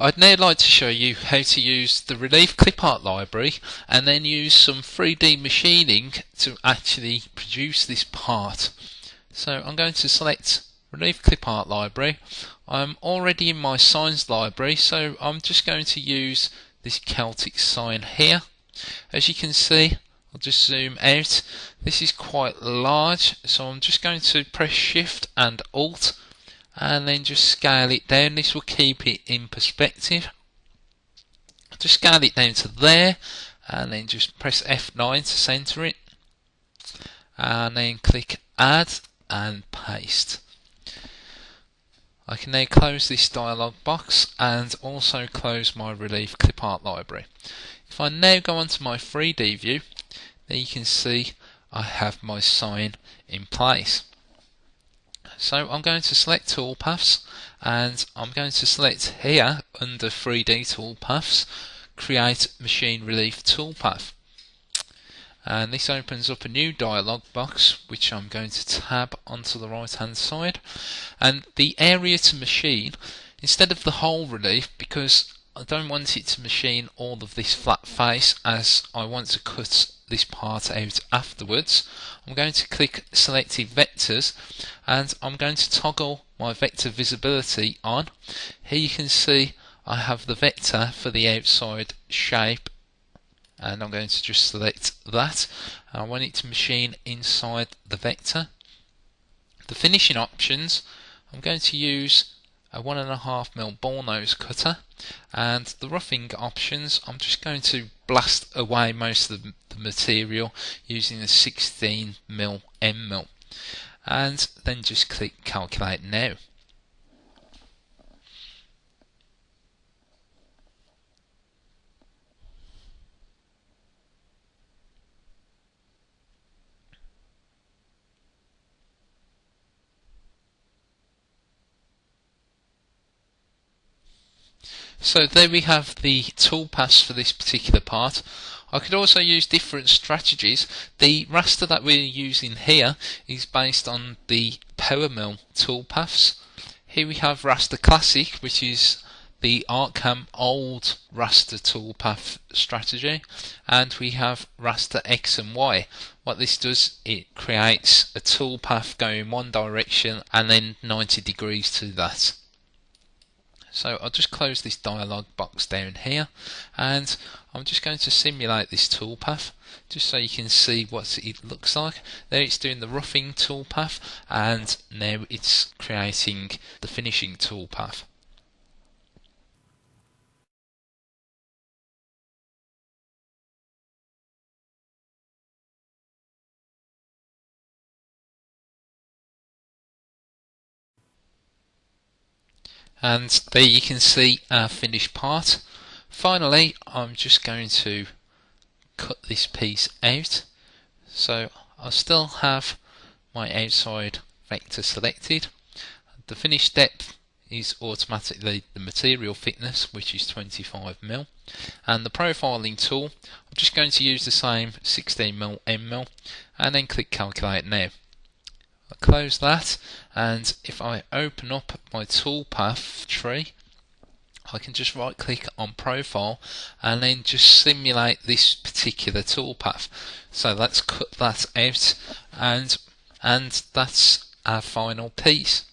I'd now like to show you how to use the Relief Clipart library and then use some 3D machining to actually produce this part. So I'm going to select Relief Clipart library. I'm already in my signs library, so I'm just going to use this Celtic sign here. As you can see, I'll just zoom out. This is quite large, so I'm just going to press Shift and Alt and then just scale it down. This will keep it in perspective. Just scale it down to there and then just press F9 to center it and then click Add and Paste. I can now close this dialog box and also close my Relief Clipart library. If I now go onto my 3D view, there you can see I have my sign in place. So I'm going to select Toolpaths and I'm going to select here under 3D Toolpaths, Create Machine Relief Toolpath. And this opens up a new dialog box which I'm going to tab onto the right hand side. And the area to machine, instead of the whole relief, because I don't want it to machine all of this flat face as I want to cut this part out afterwards, I'm going to click Selected Vectors and I'm going to toggle my vector visibility on. Here you can see I have the vector for the outside shape and I'm going to just select that. I want it to machine inside the vector. The finishing options, I'm going to use a 1.5mm ball nose cutter, and the roughing options, I'm just going to blast away most of the material using a 16mm end mill and then just click Calculate Now. So there we have the toolpaths for this particular part. I could also use different strategies. The raster that we're using here is based on the Power Mill toolpaths. Here we have Raster Classic, which is the Artcam old raster toolpath strategy, and we have Raster X and Y. What this does, it creates a toolpath going one direction and then 90 degrees to that. So I'll just close this dialog box down here and I'm just going to simulate this toolpath just so you can see what it looks like. There it's doing the roughing toolpath and now it's creating the finishing toolpath. And there you can see our finished part. Finally, I'm just going to cut this piece out. So I still have my outside vector selected. The finished depth is automatically the material thickness, which is 25mm, and the profiling tool, I'm just going to use the same 16mm end mill and then click Calculate Now. I close that, and if I open up my toolpath tree, I can just right click on profile and then just simulate this particular toolpath. So let's cut that out, and that's our final piece.